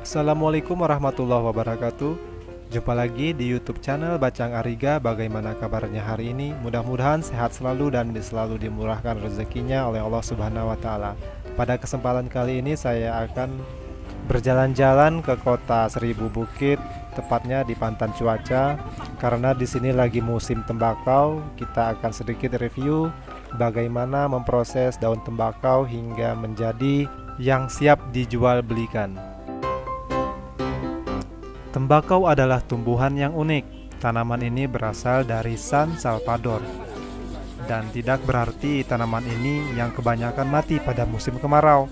Assalamualaikum warahmatullahi wabarakatuh. Jumpa lagi di YouTube channel Bacang Ariga. Bagaimana kabarnya hari ini? Mudah-mudahan sehat selalu dan selalu dimurahkan rezekinya oleh Allah Subhanahu wa taala. Pada kesempatan kali ini saya akan berjalan-jalan ke kota Seribu Bukit, tepatnya di Pantan Cuaca. Karena di sini lagi musim tembakau, kita akan sedikit review bagaimana memproses daun tembakau hingga menjadi yang siap dijual belikan. Tembakau adalah tumbuhan yang unik. Tanaman ini berasal dari San Salvador. Dan tidak berarti tanaman ini yang kebanyakan mati pada musim kemarau.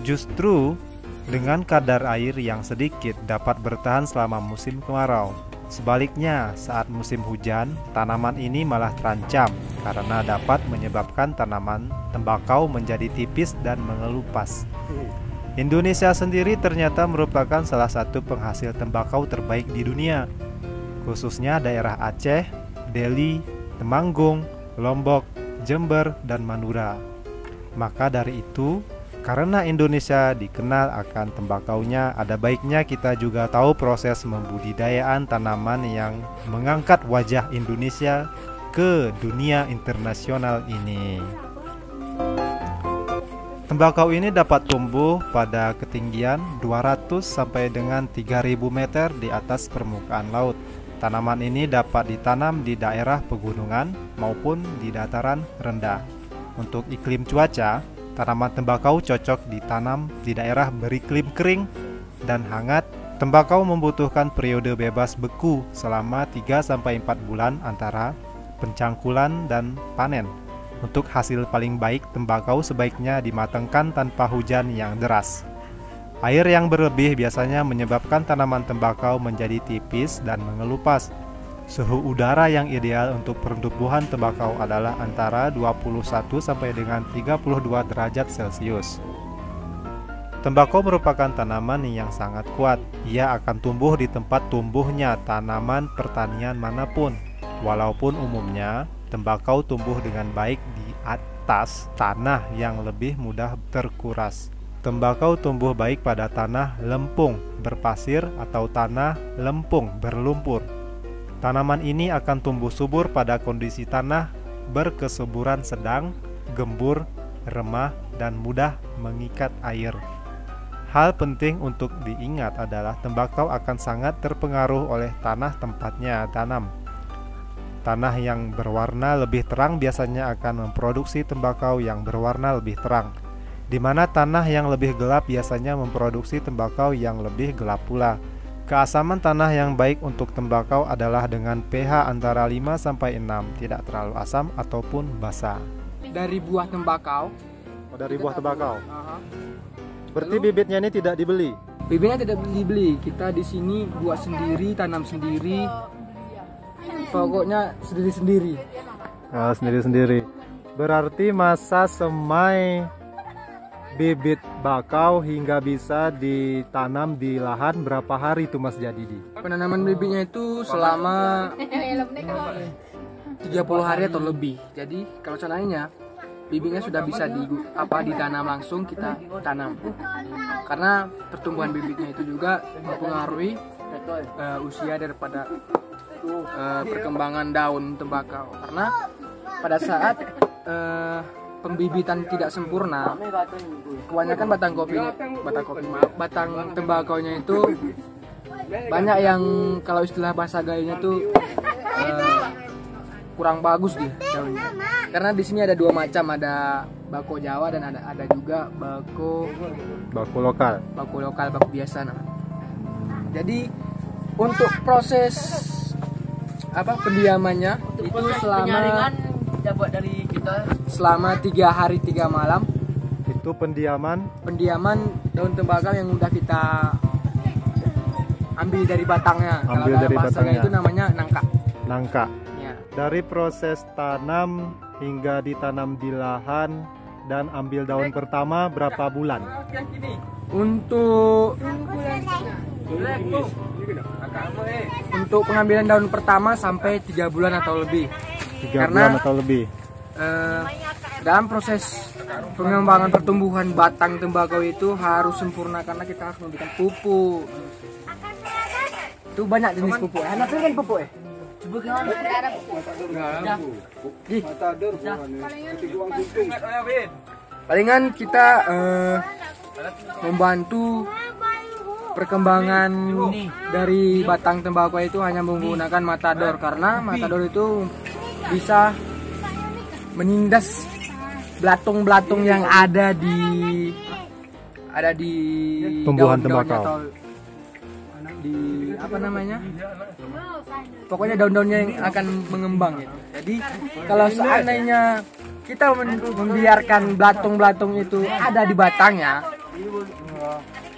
Justru, dengan kadar air yang sedikit dapat bertahan selama musim kemarau. Sebaliknya, saat musim hujan, tanaman ini malah terancam karena dapat menyebabkan tanaman tembakau menjadi tipis dan mengelupas. Indonesia sendiri ternyata merupakan salah satu penghasil tembakau terbaik di dunia, khususnya daerah Aceh, Deli, Temanggung, Lombok, Jember, dan Madura. Maka dari itu, karena Indonesia dikenal akan tembakaunya, ada baiknya kita juga tahu proses membudidayaan tanaman yang mengangkat wajah Indonesia ke dunia internasional ini. Tembakau ini dapat tumbuh pada ketinggian 200 sampai dengan 3000 meter di atas permukaan laut. Tanaman ini dapat ditanam di daerah pegunungan maupun di dataran rendah. Untuk iklim cuaca, tanaman tembakau cocok ditanam di daerah beriklim kering dan hangat. Tembakau membutuhkan periode bebas beku selama 3 sampai 4 bulan antara pencangkulan dan panen. Untuk hasil paling baik, tembakau sebaiknya dimatangkan tanpa hujan yang deras. Air yang berlebih biasanya menyebabkan tanaman tembakau menjadi tipis dan mengelupas. Suhu udara yang ideal untuk pertumbuhan tembakau adalah antara 21 sampai dengan 32 derajat Celcius. Tembakau merupakan tanaman yang sangat kuat. Ia akan tumbuh di tempat tumbuhnya tanaman pertanian manapun. Walaupun umumnya tembakau tumbuh dengan baik di atas tanah yang lebih mudah terkuras. Tembakau tumbuh baik pada tanah lempung berpasir atau tanah lempung berlumpur. Tanaman ini akan tumbuh subur pada kondisi tanah berkesuburan sedang, gembur, remah, dan mudah mengikat air. Hal penting untuk diingat adalah tembakau akan sangat terpengaruh oleh tanah tempatnya tanam. Tanah yang berwarna lebih terang biasanya akan memproduksi tembakau yang berwarna lebih terang, di mana tanah yang lebih gelap biasanya memproduksi tembakau yang lebih gelap pula. Keasaman tanah yang baik untuk tembakau adalah dengan pH antara 5 sampai 6, tidak terlalu asam ataupun basa. Dari buah tembakau. Oh, dari buah tembakau. Berarti bibitnya ini tidak dibeli? Bibitnya tidak dibeli. Kita di sini buat sendiri, tanam sendiri. Pokoknya sendiri-sendiri. Oh, sendiri-sendiri. Berarti masa semai bibit bakau hingga bisa ditanam di lahan berapa hari itu Mas Jadidi? Penanaman bibitnya itu selama 30 hari atau lebih. Jadi kalau seandainya bibitnya sudah bisa ditanam langsung, kita tanam. Karena pertumbuhan bibitnya itu juga mempengaruhi usia daripada perkembangan daun tembakau. Karena pada saat pembibitan tidak sempurna, kebanyakan batang tembakaunya itu banyak yang kalau istilah bahasa gayanya itu kurang bagus dia daunnya. Karena di sini ada dua macam, ada bako Jawa dan ada juga bako lokal. Bako biasa. Nah. Jadi untuk proses pendiamannya itu selama 3 hari 3 malam. Itu pendiaman daun tembakau yang udah kita ambil dari batangnya. Kalau dari batangnya itu namanya nangka. Ya. Dari proses tanam hingga ditanam di lahan dan ambil daun pertama berapa bulan? Untuk pengambilan daun pertama sampai 3 bulan atau lebih. Bulan atau lebih. Dalam proses pengembangan pertumbuhan batang tembakau itu harus sempurna karena kita harus memberikan pupuk. Itu banyak jenis pupuk. Enak kan pupuk ya? Palingan kita membantu perkembangan dari batang tembakau itu hanya menggunakan matador, karena matador itu bisa menindas belatung-belatung yang ada di tumbuhan daun-daunnya tembakau. atau di apa namanya? Pokoknya daun-daunnya yang akan mengembang gitu. Jadi kalau seandainya kita membiarkan belatung-belatung itu ada di batangnya,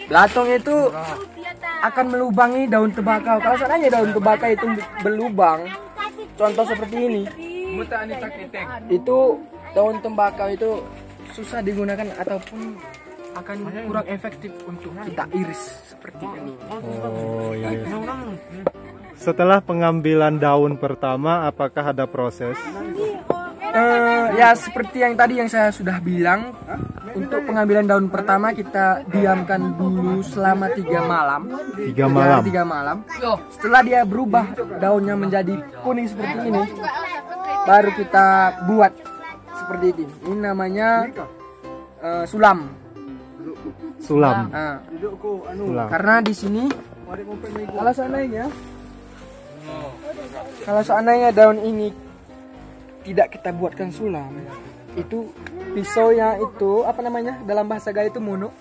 belatung itu akan melubangi daun tembakau. Kalau seandainya daun tembakau itu berlubang, contoh seperti ini, itu daun tembakau itu susah digunakan ataupun akan kurang efektif untuk kita iris seperti ini. Oh iya. Setelah pengambilan daun pertama, apakah ada proses? Ya seperti yang tadi yang saya sudah bilang, untuk pengambilan daun pertama kita diamkan dulu selama 3 malam. 3 malam. 3 malam. Setelah dia berubah daunnya menjadi kuning seperti ini, baru kita buat seperti ini. Ini namanya sulam. Sulam. Nah, Sulam. karena di sini kalau seandainya daun ini tidak kita buatkan sulam, itu pisaunya itu apa namanya dalam bahasa Gayo itu mono,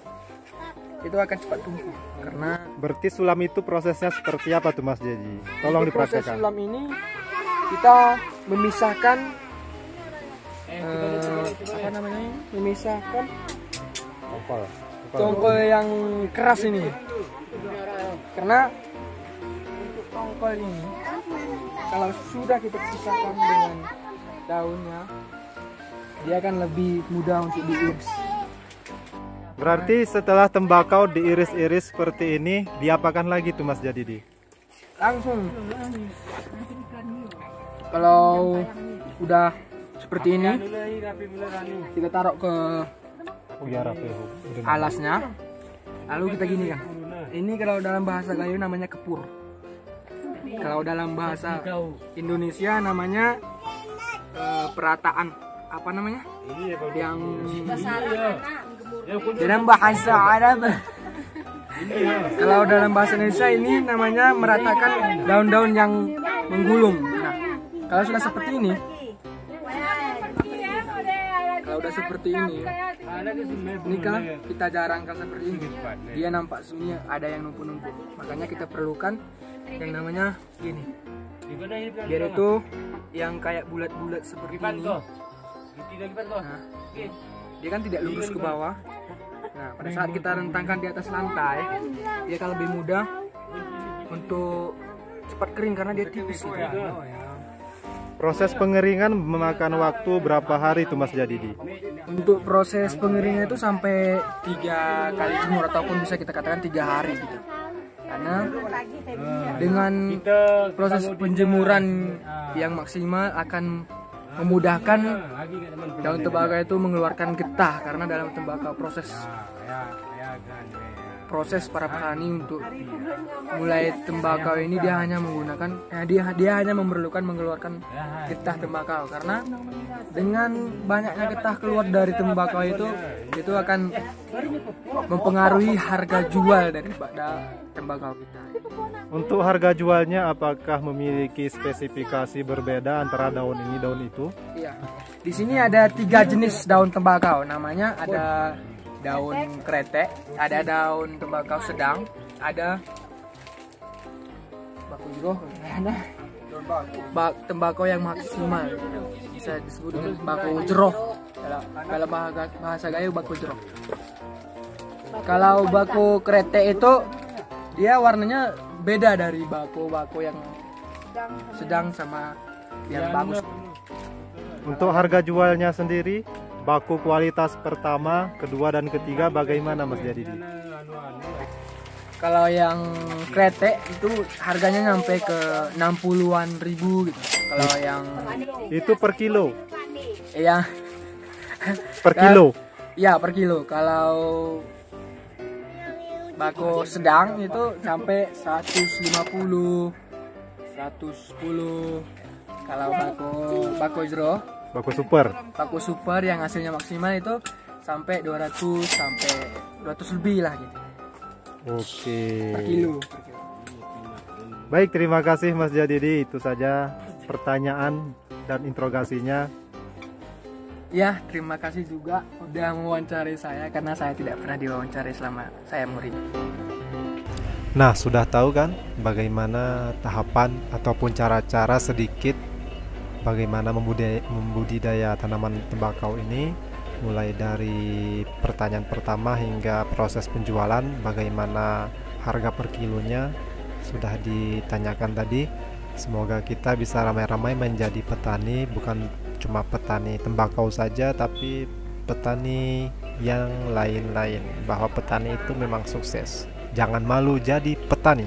itu akan cepat tumbuh. Karena Berarti sulam itu prosesnya seperti apa tuh Mas Jadi? Tolong proses dipraktekkan. sulam ini kita memisahkan apa namanya? Memisahkan tongkol yang keras ini. Karena untuk tongkol ini kalau sudah kita pisahkan dengan daunnya, dia akan lebih mudah untuk diiris. Berarti setelah tembakau diiris-iris seperti ini, diapakan lagi tuh Mas Jadi? Langsung kalau udah seperti ini, kita taruh ke alasnya, lalu kita gini kan. Ini kalau dalam bahasa Gayo namanya kepur. Kalau dalam bahasa Indonesia namanya perataan. Apa namanya? Yang dalam bahasa Arab. Kalau dalam bahasa Indonesia ini namanya meratakan daun-daun yang menggulung. Nah, kalau sudah seperti ini, ini kan kita jarangkan seperti ini, dia nampak sunyi ada yang numpuk-numpuk. Makanya kita perlukan yang namanya gini, biar itu yang kayak bulat-bulat seperti ini. Nah, dia kan tidak lurus ke bawah. Nah, pada saat kita rentangkan di atas lantai, dia akan lebih mudah untuk cepat kering karena dia tipis gitu. Proses pengeringan memakan waktu berapa hari tuh Mas Jadi? Untuk proses pengeringan itu sampai 3 kali jemur ataupun bisa kita katakan 3 hari gitu. Karena dengan proses penjemuran yang maksimal akan memudahkan daun tembakau itu mengeluarkan getah, karena dalam tembakau proses para petani untuk mulai tembakau ini dia hanya menggunakan dia hanya memerlukan mengeluarkan getah tembakau, karena dengan banyaknya getah keluar dari tembakau itu akan mempengaruhi harga jual daripada tembakau kita. Untuk harga jualnya apakah memiliki spesifikasi berbeda antara daun ini daun itu? Iya. Di sini ada 3 jenis daun tembakau. Namanya ada daun kretek, ada daun tembakau sedang, ada tembakau yang maksimal, bisa disebut dengan tembakau jeroh. Dalam bahasa Gayo bako jeroh. Kalau bako kretek itu dia warnanya beda dari bako yang sedang sama yang bagus. Untuk harga jualnya sendiri, baku kualitas pertama, kedua dan ketiga bagaimana Mas Jadi? Kalau yang kretek itu harganya nyampe ke 60-an ribu gitu. Kalau yang itu per kilo? yang Per kilo? Ya, per kilo. Kalau bako sedang itu sampai 150, 110. Kalau bako zero, bako super yang hasilnya maksimal itu sampai 200 sampai 200 lebih lah gitu. Oke. Per kilo. Baik, terima kasih Mas Jadidi. Itu saja pertanyaan dan interogasinya. Ya, terima kasih juga udah mewawancari saya karena saya tidak pernah diwawancara selama saya murid. Nah, sudah tahu kan bagaimana tahapan ataupun cara-cara sedikit bagaimana membudidaya tanaman tembakau ini, mulai dari pertanyaan pertama hingga proses penjualan, bagaimana harga per kilonya sudah ditanyakan tadi. Semoga kita bisa ramai-ramai menjadi petani, bukan cuma petani tembakau saja, tapi petani yang lain-lain, bahwa petani itu memang sukses. Jangan malu jadi petani.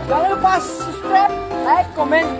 Jangan lupa subscribe, like, komen,